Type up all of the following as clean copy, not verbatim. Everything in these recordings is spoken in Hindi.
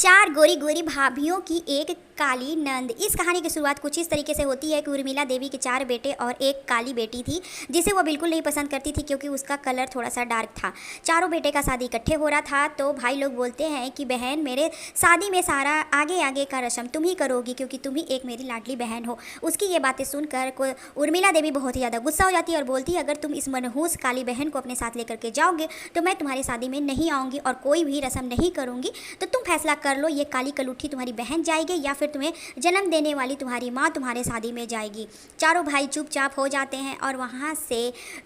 चार गोरी गोरी भाभीियों की एक काली नंद। इस कहानी की शुरुआत कुछ इस तरीके से होती है कि उर्मिला देवी के 4 बेटे और एक काली बेटी थी जिसे वो बिल्कुल नहीं पसंद करती थी क्योंकि उसका कलर थोड़ा सा डार्क था। चारों बेटे का शादी इकट्ठे हो रहा था तो भाई लोग बोलते हैं कि बहन मेरे शादी में सारा आगे आगे का रस्म तुम ही करोगी क्योंकि तुम ही एक मेरी लाडली बहन हो। उसकी ये बातें सुनकर उर्मिला देवी बहुत ही ज़्यादा गुस्सा हो जाती है और बोलती है अगर तुम इस मनहूस काली बहन को अपने साथ लेकर के जाओगे तो मैं तुम्हारी शादी में नहीं आऊँगी और कोई भी रस्म नहीं करूँगी। तो तुम फैसला कर लो, ये काली कलूठी तुम्हारी बहन जाएगी या फिर तुम्हें जन्म देने वाली तुम्हारी माँ तुम्हारे शादी में जाएगी। चारों भाई चुपचाप हो जाते हैं और वहाँ से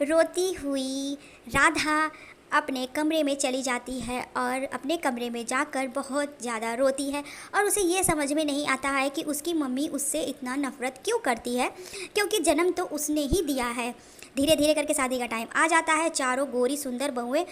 रोती हुई राधा अपने कमरे में चली जाती है और अपने कमरे में जाकर बहुत ज़्यादा रोती है और उसे ये समझ में नहीं आता है कि उसकी मम्मी उससे इतना नफ़रत क्यों करती है क्योंकि जन्म तो उसने ही दिया है। धीरे धीरे करके शादी का टाइम आ जाता है। चारों गोरी सुंदर बहुएं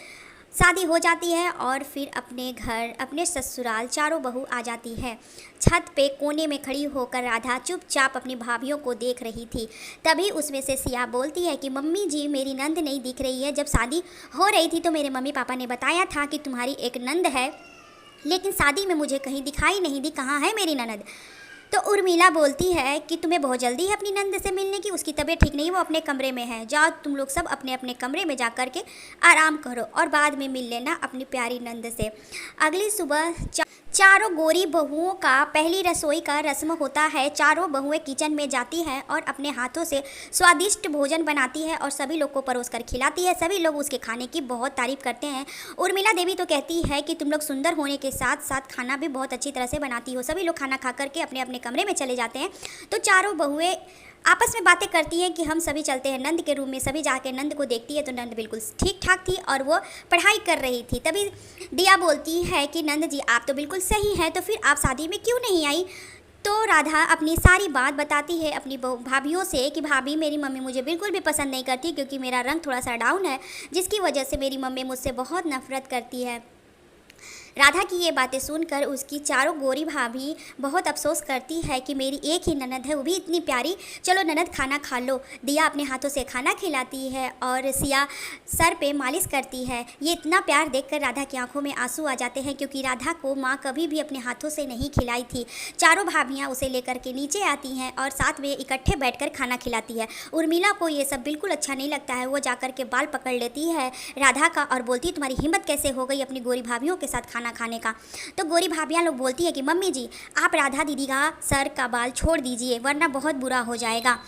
शादी हो जाती है और फिर अपने घर अपने ससुराल चारों बहू आ जाती है। छत पे कोने में खड़ी होकर राधा चुपचाप अपनी भाभीियों को देख रही थी। तभी उसमें से सिया बोलती है कि मम्मी जी मेरी नंद नहीं दिख रही है। जब शादी हो रही थी तो मेरे मम्मी पापा ने बताया था कि तुम्हारी एक नंद है, लेकिन शादी में मुझे कहीं दिखाई नहीं दी, कहाँ है मेरी ननद। तो उर्मिला बोलती है कि तुम्हें बहुत जल्दी है अपनी नंद से मिलने की, उसकी तबीयत ठीक नहीं, वो अपने कमरे में है, जाओ तुम लोग सब अपने अपने कमरे में जा कर के आराम करो और बाद में मिल लेना अपनी प्यारी नंद से। अगली सुबह चारों गोरी बहुओं का पहली रसोई का रस्म होता है। चारों बहुएं किचन में जाती हैं और अपने हाथों से स्वादिष्ट भोजन बनाती है और सभी लोग को परोस कर खिलाती है। सभी लोग उसके खाने की बहुत तारीफ करते हैं। उर्मिला देवी तो कहती है कि तुम लोग सुंदर होने के साथ साथ खाना भी बहुत अच्छी तरह से बनाती हो। सभी लोग खाना खा करके अपने अपने कमरे में चले जाते हैं। तो चारों बहुएं आपस में बातें करती हैं कि हम सभी चलते हैं नंद के रूम में। सभी जाके नंद को देखती है तो नंद बिल्कुल ठीक ठाक थी और वो पढ़ाई कर रही थी। तभी दिया बोलती है कि नंद जी आप तो बिल्कुल सही हैं, तो फिर आप शादी में क्यों नहीं आई। तो राधा अपनी सारी बात बताती है अपनी भाभीियों से कि भाभी मेरी मम्मी मुझे बिल्कुल भी पसंद नहीं करती क्योंकि मेरा रंग थोड़ा सा डाउन है, जिसकी वजह से मेरी मम्मी मुझसे बहुत नफरत करती है। राधा की ये बातें सुनकर उसकी चारों गोरी भाभी बहुत अफसोस करती है कि मेरी एक ही ननद है, वो भी इतनी प्यारी, चलो ननद खाना खा लो। दिया अपने हाथों से खाना खिलाती है और सिया सर पे मालिश करती है। ये इतना प्यार देखकर राधा की आंखों में आंसू आ जाते हैं क्योंकि राधा को माँ कभी भी अपने हाथों से नहीं खिलाई थी। चारों भाभियाँ उसे लेकर के नीचे आती हैं और साथ में इकट्ठे बैठकर खाना खिलाती है। उर्मिला को ये सब बिल्कुल अच्छा नहीं लगता है। वो जाकर के बाल पकड़ लेती है राधा का और बोलती है तुम्हारी हिम्मत कैसे हो गई अपनी गोरी भाभियों के साथ खाने का। तो गोरी भाभियां लोग बोलती है कि मम्मी जी आप राधा दीदी का सर का बाल छोड़ दीजिए वरना बहुत बुरा हो जाएगा।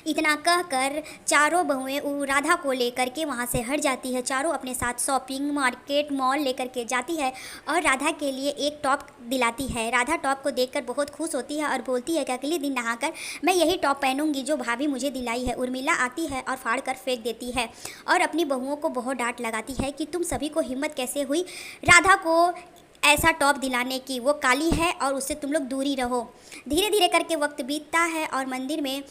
इतना कहकर चारों बहुएं राधा को लेकर के वहाँ से हट जाती है। चारों अपने साथ शॉपिंग मार्केट मॉल लेकर के जाती है और राधा के लिए एक टॉप दिलाती है। राधा टॉप को देखकर बहुत खुश होती है और बोलती है कि अगले दिन नहाकर मैं यही टॉप पहनूंगी जो भाभी मुझे दिलाई है। उर्मिला आती है और फाड़ कर फेंक देती है और अपनी बहुओं को बहुत डांट लगाती है कि तुम सभी को हिम्मत कैसे हुई राधा को ऐसा टॉप दिलाने की, वो काली है और उससे तुम लोग दूरी रहो। धीरे धीरे करके वक्त बीतता है और मंदिर में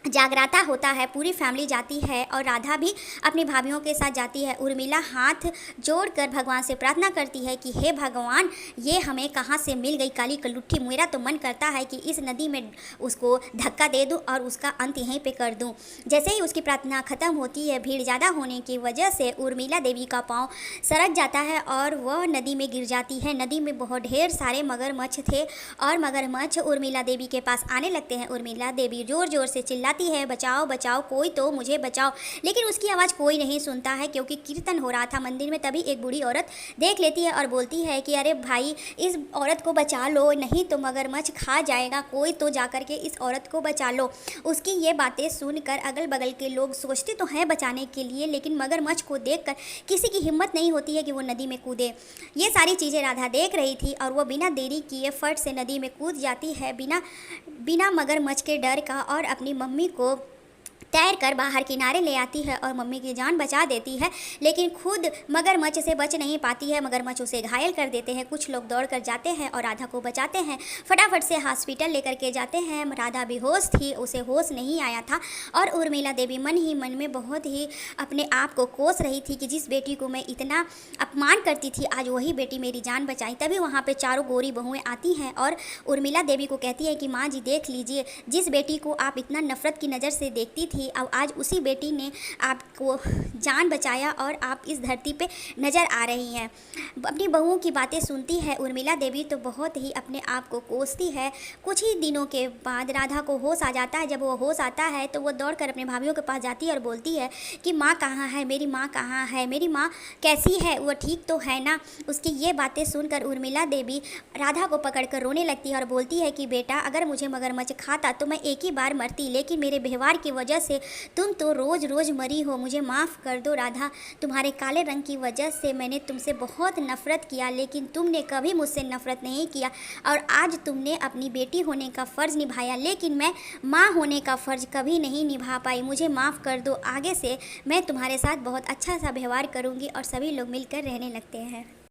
जागराता होता है। पूरी फैमिली जाती है और राधा भी अपनी भाभीियों के साथ जाती है। उर्मिला हाथ जोड़कर भगवान से प्रार्थना करती है कि हे भगवान ये हमें कहाँ से मिल गई काली कलुट्ठी। मेरा तो मन करता है कि इस नदी में उसको धक्का दे दूं और उसका अंत यहीं पे कर दूं। जैसे ही उसकी प्रार्थना ख़त्म होती है भीड़ ज़्यादा होने की वजह से उर्मिला देवी का पाँव सरक जाता है और वह नदी में गिर जाती है। नदी में बहुत ढेर सारे मगरमच्छ थे और मगरमच्छ उर्मिला देवी के पास आने लगते हैं। उर्मिला देवी ज़ोर ज़ोर से है बचाओ बचाओ, कोई तो मुझे बचाओ, लेकिन उसकी आवाज़ कोई नहीं सुनता है क्योंकि कीर्तन हो रहा था मंदिर में। तभी एक बूढ़ी औरत देख लेती है और बोलती है कि अरे भाई इस औरत को बचा लो नहीं तो मगरमच्छ खा जाएगा, कोई तो जाकर के इस औरत को बचा लो। उसकी ये बातें सुनकर अगल बगल के लोग सोचते तो हैं बचाने के लिए, लेकिन मगरमच्छ को देखकर किसी की हिम्मत नहीं होती है कि वो नदी में कूदे। ये सारी चीज़ें राधा देख रही थी और वो बिना देरी किए फट से नदी में कूद जाती है बिना मगरमच्छ के डर का और अपनी मम्मी को तैर कर बाहर किनारे ले आती है और मम्मी की जान बचा देती है, लेकिन खुद मगरमच्छ से बच नहीं पाती है। मगरमच्छ उसे घायल कर देते हैं। कुछ लोग दौड़ कर जाते हैं और राधा को बचाते हैं। फटाफट से हॉस्पिटल लेकर के जाते हैं। राधा बेहोश थी, उसे होश नहीं आया था और उर्मिला देवी मन ही मन में बहुत ही अपने आप को कोस रही थी कि जिस बेटी को मैं इतना अपमान करती थी आज वही बेटी मेरी जान बचाई। तभी वहाँ पर चारों गोरी बहुएं आती हैं और उर्मिला देवी को कहती है कि माँ जी देख लीजिए, जिस बेटी को आप इतना नफरत की नज़र से देखती थी और आज उसी बेटी ने आपको जान बचाया और आप इस धरती पे नज़र आ रही हैं। अपनी बहुओं की बातें सुनती है उर्मिला देवी तो बहुत ही अपने आप को कोसती है। कुछ ही दिनों के बाद राधा को होश आ जाता है। जब वो होश आता है तो वो दौड़कर अपने भाभीयों के पास जाती है और बोलती है कि माँ कहाँ है, मेरी माँ कहाँ है, मेरी माँ कैसी है, वो ठीक तो है ना। उसकी ये बातें सुनकर उर्मिला देवी राधा को पकड़कर रोने लगती है और बोलती है कि बेटा, अगर मुझे मगरमच्छ खाता तो मैं एक ही बार मरती, लेकिन मेरे व्यवहार की वजह से तुम तो रोज़ रोज़ मरी हो। मुझे माफ़ कर दो राधा, तुम्हारे काले रंग की वजह से मैंने तुमसे बहुत नफ़रत किया, लेकिन तुमने कभी मुझसे नफ़रत नहीं किया और आज तुमने अपनी बेटी होने का फ़र्ज़ निभाया, लेकिन मैं माँ होने का फ़र्ज़ कभी नहीं निभा पाई। मुझे माफ़ कर दो, आगे से मैं तुम्हारे साथ बहुत अच्छा सा व्यवहार करूँगी। और सभी लोग मिलकर रहने लगते हैं।